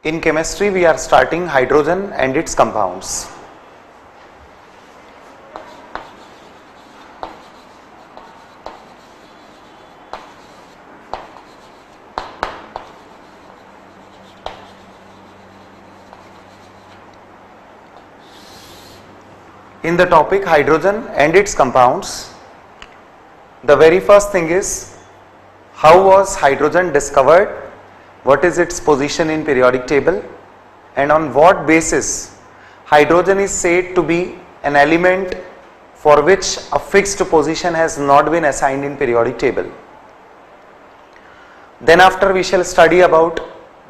In chemistry, we are starting hydrogen and its compounds. In the topic hydrogen and its compounds, the very first thing is, how was hydrogen discovered? What is its position in periodic table, and on what basis hydrogen is said to be an element for which a fixed position has not been assigned in periodic table. Then after we shall study about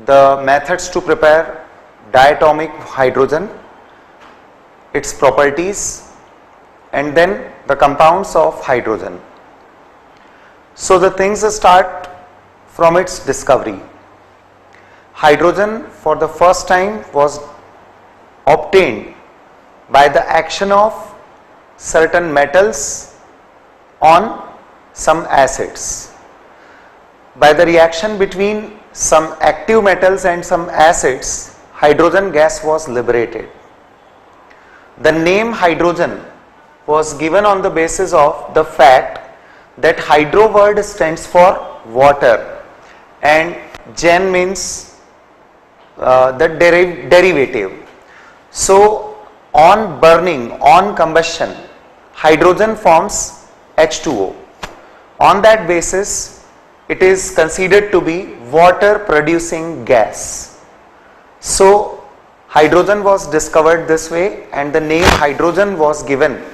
the methods to prepare diatomic hydrogen, its properties, and then the compounds of hydrogen. So the things start from its discovery. Hydrogen for the first time was obtained by the action of certain metals on some acids. By the reaction between some active metals and some acids, hydrogen gas was liberated. The name hydrogen was given on the basis of the fact that hydro word stands for water and gen means the derivative. So on burning, on combustion, hydrogen forms H2O. On that basis, it is considered to be water producing gas. So hydrogen was discovered this way and the name hydrogen was given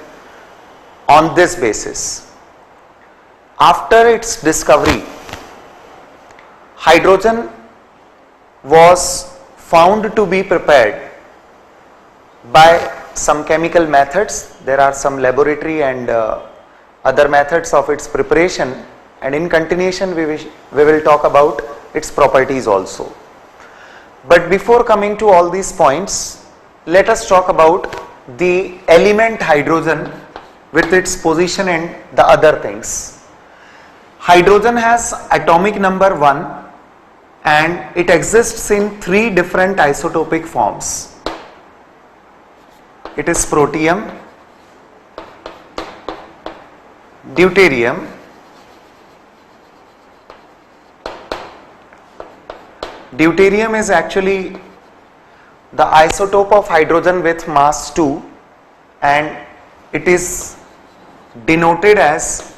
on this basis. After its discovery, hydrogen was found to be prepared by some chemical methods. There are some laboratory and other methods of its preparation, and in continuation we will talk about its properties also. But before coming to all these points, let us talk about the element hydrogen with its position and the other things. Hydrogen has atomic number 1 and it exists in 3 different isotopic forms. It is protium, deuterium, deuterium is actually the isotope of hydrogen with mass 2 and it is denoted as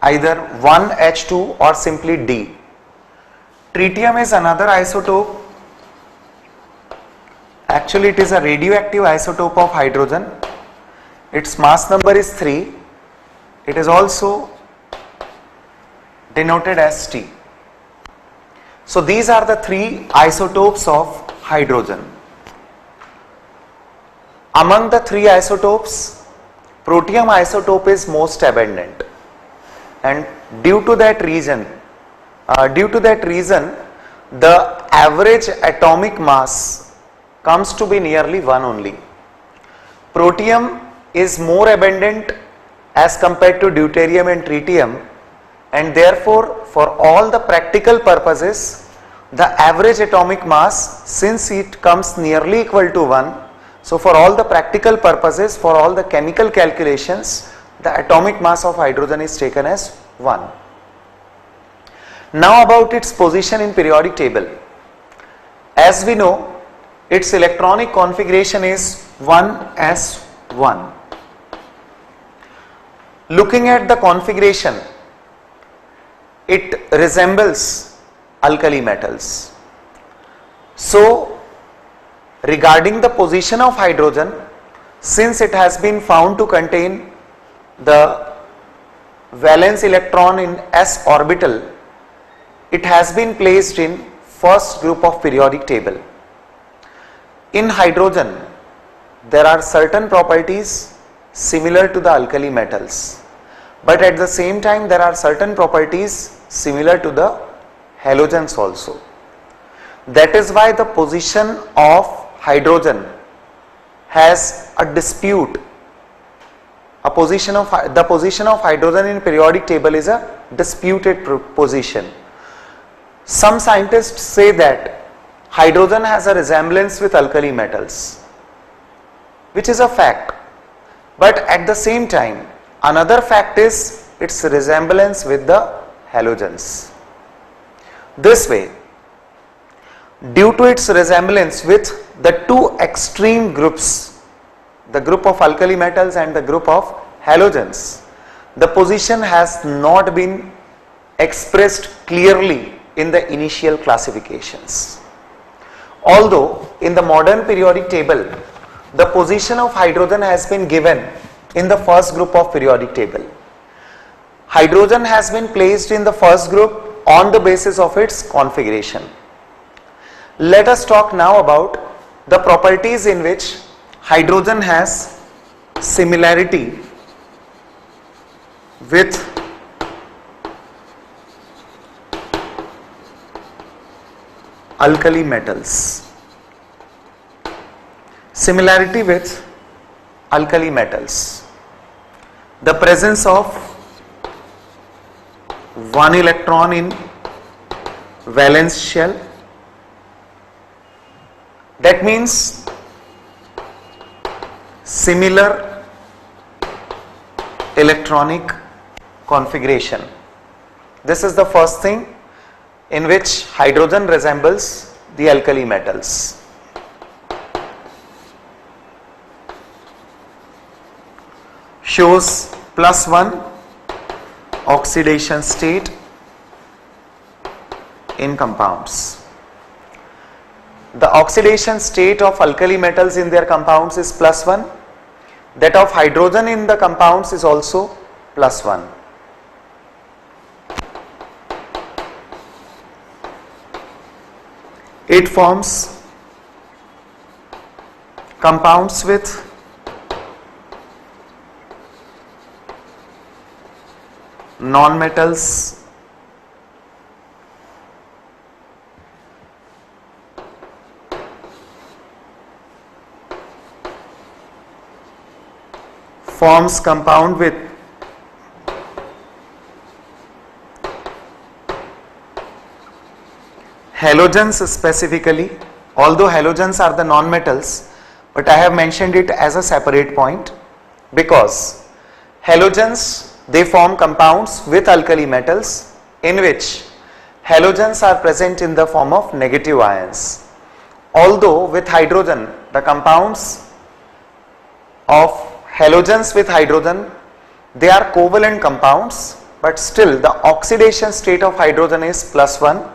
either 1H2 or simply D. Tritium is another isotope. Actually it is a radioactive isotope of hydrogen. Its mass number is 3. It is also denoted as T. So these are the 3 isotopes of hydrogen. Among the 3 isotopes, protium isotope is most abundant, and due to that reason the average atomic mass comes to be nearly 1 only. Protium is more abundant as compared to deuterium and tritium, and therefore for all the practical purposes the average atomic mass, since it comes nearly equal to 1, so for all the practical purposes, for all the chemical calculations, the atomic mass of hydrogen is taken as 1. Now about its position in periodic table. As we know, its electronic configuration is 1s1. Looking at the configuration, it resembles alkali metals. So regarding the position of hydrogen, since it has been found to contain the valence electron in s orbital, it has been placed in first group of periodic table. In hydrogen, there are certain properties similar to the alkali metals, but at the same time there are certain properties similar to the halogens also. That is why the position of hydrogen has a dispute. The position of hydrogen in periodic table is a disputed position. Some scientists say that hydrogen has a resemblance with alkali metals, which is a fact. But at the same time, another fact is its resemblance with the halogens. This way, due to its resemblance with the two extreme groups, the group of alkali metals and the group of halogens, the position has not been expressed clearly in the initial classifications. Although in the modern periodic table, the position of hydrogen has been given in the first group of periodic table. Hydrogen has been placed in the first group on the basis of its configuration. Let us talk now about the properties in which hydrogen has similarity with alkali metals. Similarity with alkali metals. The presence of one electron in valence shell. That means similar electronic configuration. This is the first thing in which hydrogen resembles the alkali metals. Shows +1 oxidation state in compounds. The oxidation state of alkali metals in their compounds is +1. That of hydrogen in the compounds is also +1. It forms compounds with non-metals, forms compound with halogens specifically, although halogens are the non-metals, but I have mentioned it as a separate point because halogens, they form compounds with alkali metals in which halogens are present in the form of negative ions. Although with hydrogen, the compounds of halogens with hydrogen, they are covalent compounds, but still the oxidation state of hydrogen is +1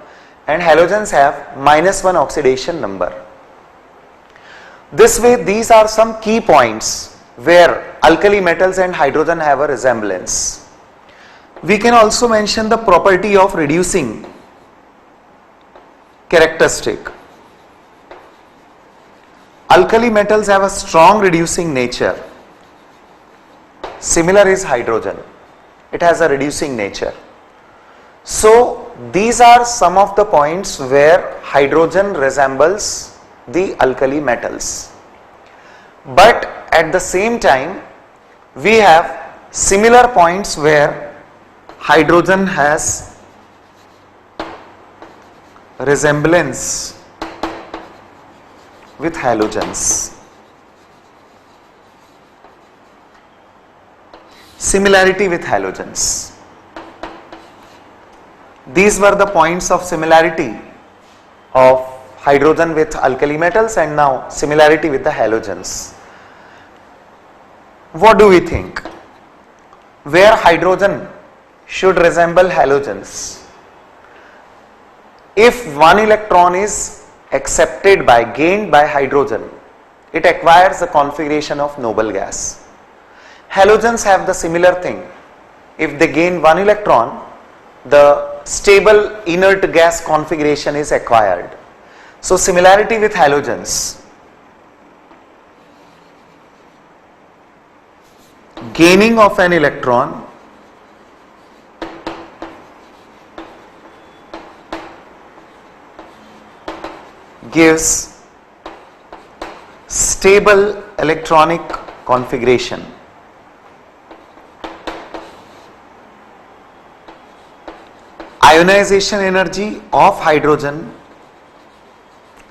and halogens have -1 oxidation number. This way, these are some key points where alkali metals and hydrogen have a resemblance. We can also mention the property of reducing characteristic. Alkali metals have a strong reducing nature. Similar is hydrogen. It has a reducing nature. So these are some of the points where hydrogen resembles the alkali metals. But at the same time, we have similar points where hydrogen has resemblance with halogens. Similarity with halogens. These were the points of similarity of hydrogen with alkali metals, and now similarity with the halogens. What do we think? Where hydrogen should resemble halogens? If one electron is gained by hydrogen, it acquires the configuration of noble gas. Halogens have the similar thing. If they gain one electron, the stable inert gas configuration is acquired. So similarity with halogens. Gaining of an electron gives stable electronic configuration. Ionization energy of hydrogen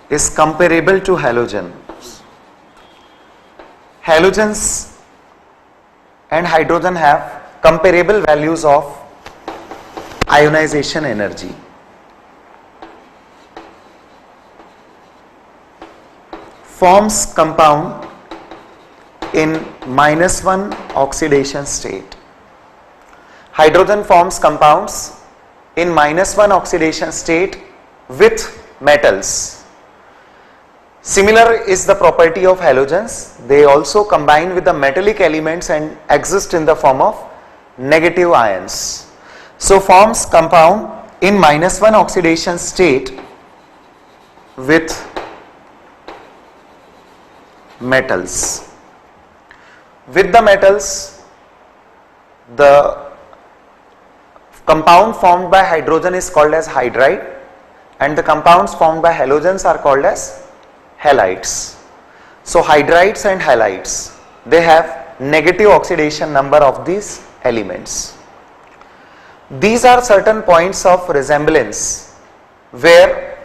is comparable to halogen. Halogens and hydrogen have comparable values of ionization energy. Forms compound in -1 oxidation state. Hydrogen forms compounds in -1 oxidation state with metals. Similar is the property of halogens. They also combine with the metallic elements and exist in the form of negative ions. So forms compound in -1 oxidation state with metals. With the metals, the compound formed by hydrogen is called as hydride, and the compounds formed by halogens are called as halides. So hydrides and halides, they have negative oxidation number of these elements. These are certain points of resemblance where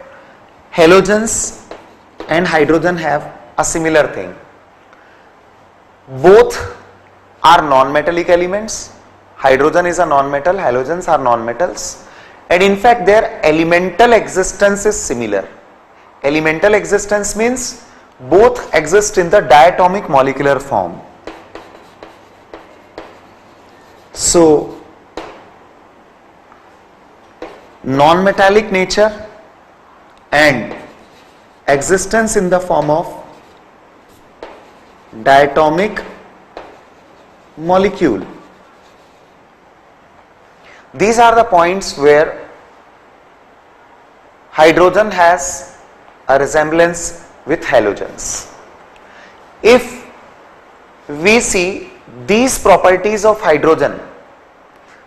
halogens and hydrogen have a similar thing. Both are non-metallic elements. Hydrogen is a non-metal, halogens are non-metals, and in fact their elemental existence is similar. Elemental existence means both exist in the diatomic molecular form. So non-metallic nature and existence in the form of diatomic molecule. These are the points where hydrogen has a resemblance with halogens. If we see these properties of hydrogen,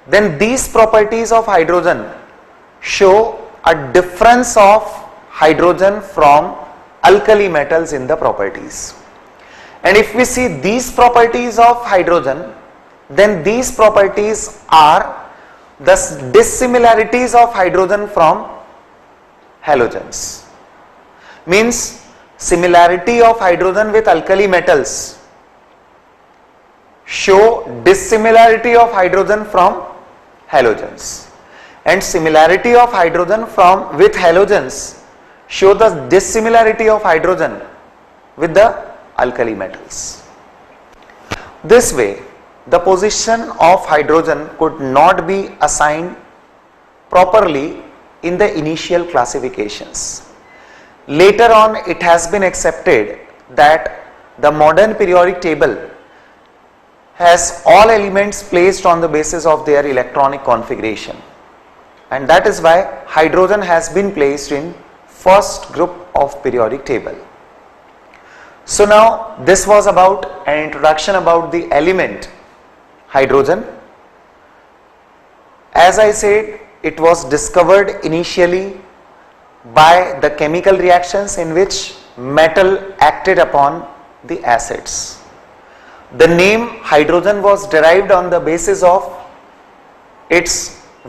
then these properties of hydrogen show a difference of hydrogen from alkali metals in the properties. And if we see these properties of hydrogen, then these properties are the dissimilarities of hydrogen from halogens. Means similarity of hydrogen with alkali metals show dissimilarity of hydrogen from halogens, and similarity of hydrogen with halogens show the dissimilarity of hydrogen with the alkali metals. This way, the position of hydrogen could not be assigned properly in the initial classifications. Later on, it has been accepted that the modern periodic table has all elements placed on the basis of their electronic configuration, and that is why hydrogen has been placed in first group of periodic table. So now this was about an introduction about the element hydrogen. As I said, it was discovered initially by the chemical reactions in which metal acted upon the acids. The name hydrogen was derived on the basis of its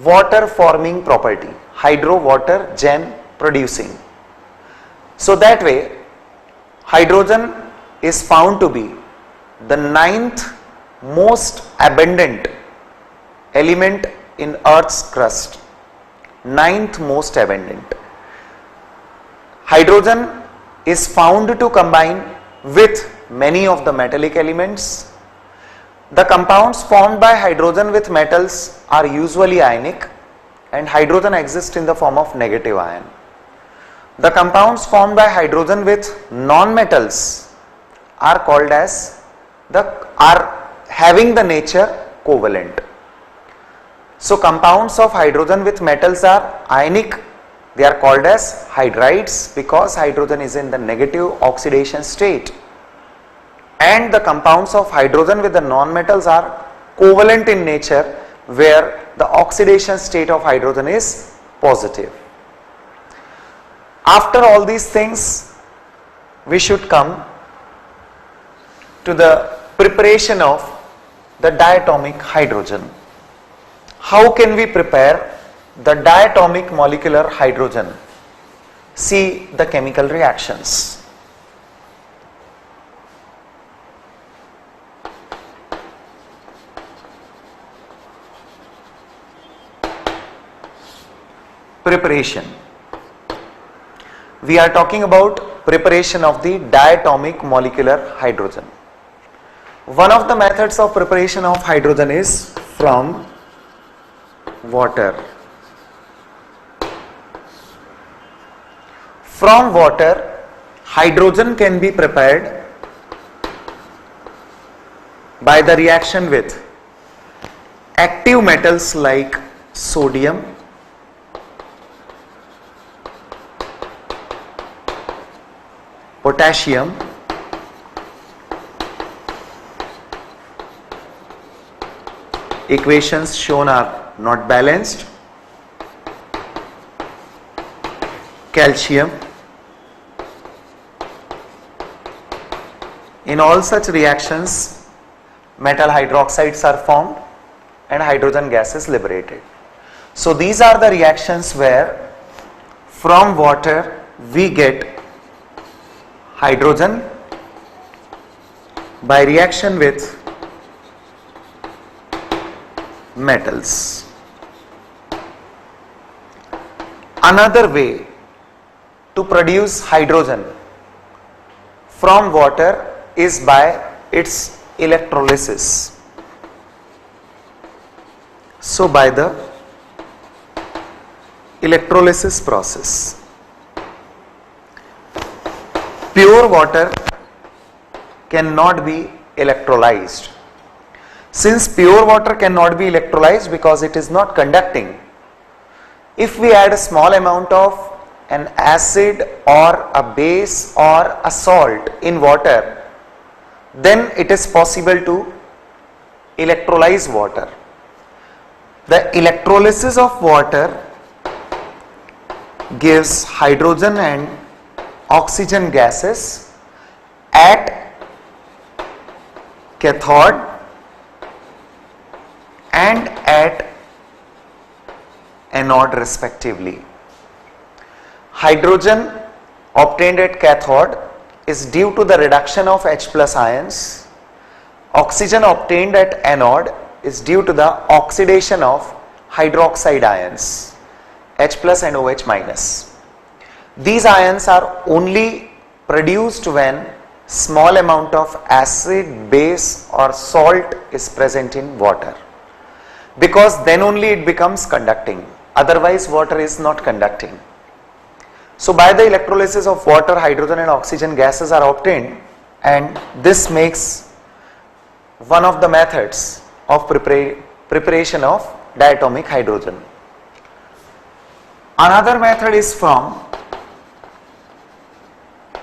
water forming property, hydro water, gen producing. So that way hydrogen is found to be the 9th most abundant element in Earth's crust. 9th most abundant. Hydrogen is found to combine with many of the metallic elements. The compounds formed by hydrogen with metals are usually ionic, and hydrogen exists in the form of negative ion. The compounds formed by hydrogen with non-metals are called as having the nature covalent. So compounds of hydrogen with metals are ionic. They are called as hydrides because hydrogen is in the negative oxidation state, and the compounds of hydrogen with the non-metals are covalent in nature, where the oxidation state of hydrogen is positive. After all these things, we should come to the preparation of the diatomic hydrogen. How can we prepare the diatomic molecular hydrogen? See the chemical reactions. Preparation. We are talking about preparation of the diatomic molecular hydrogen. One of the methods of preparation of hydrogen is from water. From water, hydrogen can be prepared by the reaction with active metals like sodium, potassium, equations shown are not balanced, calcium. In all such reactions, metal hydroxides are formed and hydrogen gas is liberated. So these are the reactions where from water we get hydrogen by reaction with metals. Another way to produce hydrogen from water is by its electrolysis. So by the electrolysis process, pure water cannot be electrolyzed. Since pure water cannot be electrolyzed because it is not conducting, if we add a small amount of an acid or a base or a salt in water, then it is possible to electrolyze water. The electrolysis of water gives hydrogen and oxygen gases at cathode and at anode respectively. Hydrogen obtained at cathode is due to the reduction of H plus ions. Oxygen obtained at anode is due to the oxidation of hydroxide ions, H plus and OH minus. These ions are only produced when small amount of acid, base or salt is present in water, because then only it becomes conducting, otherwise water is not conducting. So by the electrolysis of water, hydrogen and oxygen gases are obtained, and this makes one of the methods of preparation of diatomic hydrogen. Another method is from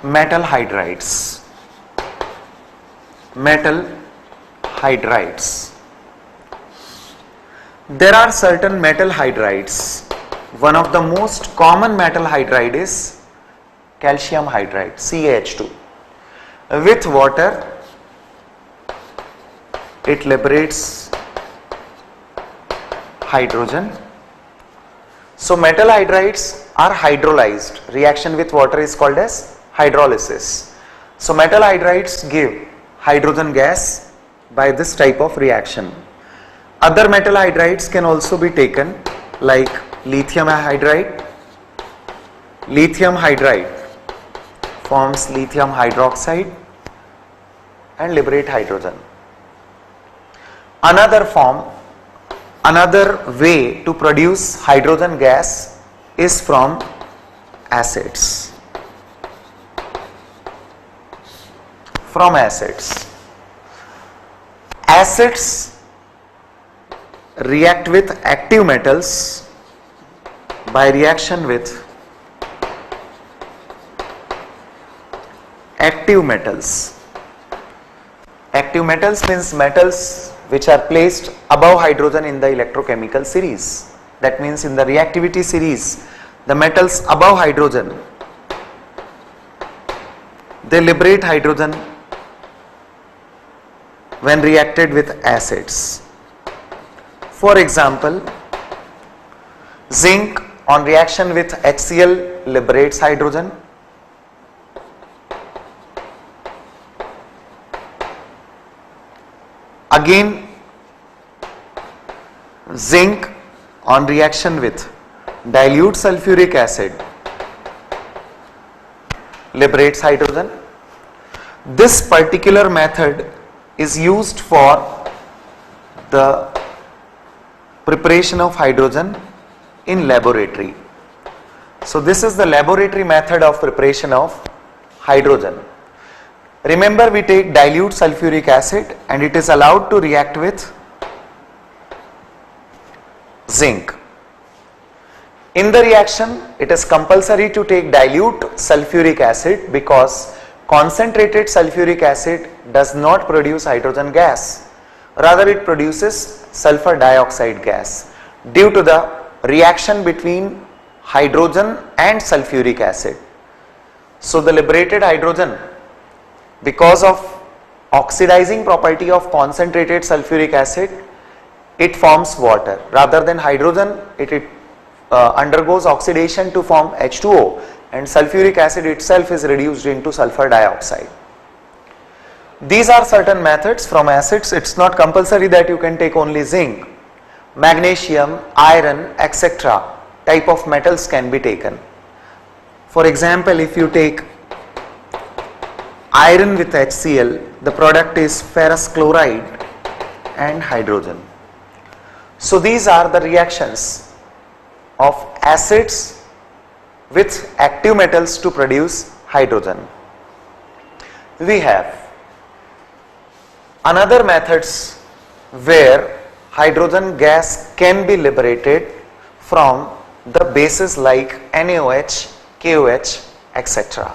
metal hydrides. Metal hydrides. There are certain metal hydrides. One of the most common metal hydride is calcium hydride, CaH2. With water, it liberates hydrogen. So metal hydrides are hydrolyzed. Reaction with water is called as hydrolysis. So metal hydrides give hydrogen gas by this type of reaction. Other metal hydrides can also be taken, like lithium hydride. Lithium hydride forms lithium hydroxide and liberate hydrogen. Another way to produce hydrogen gas is from acids. From acids. Acids react with active metals by reaction with active metals. Active metals means metals which are placed above hydrogen in the electrochemical series. That means in the reactivity series, the metals above hydrogen, they liberate hydrogen when reacted with acids. For example, zinc on reaction with HCl liberates hydrogen. Again, zinc on reaction with dilute sulfuric acid liberates hydrogen. This particular method is used for the preparation of hydrogen in laboratory. So this is the laboratory method of preparation of hydrogen. Remember, we take dilute sulfuric acid and it is allowed to react with zinc. In the reaction, it is compulsory to take dilute sulfuric acid because concentrated sulfuric acid does not produce hydrogen gas. Rather, it produces sulfur dioxide gas due to the reaction between hydrogen and sulfuric acid. So the liberated hydrogen, because of oxidizing property of concentrated sulfuric acid, it forms water. Rather than hydrogen, it undergoes oxidation to form H2O, and sulfuric acid itself is reduced into sulfur dioxide. These are certain methods from acids. It's not compulsory that you can take only zinc. Magnesium, iron, etc. type of metals can be taken. For example, if you take iron with HCl, the product is ferrous chloride and hydrogen. So these are the reactions of acids with active metals to produce hydrogen. We have another methods where hydrogen gas can be liberated from the bases like NaOH, KOH, etc.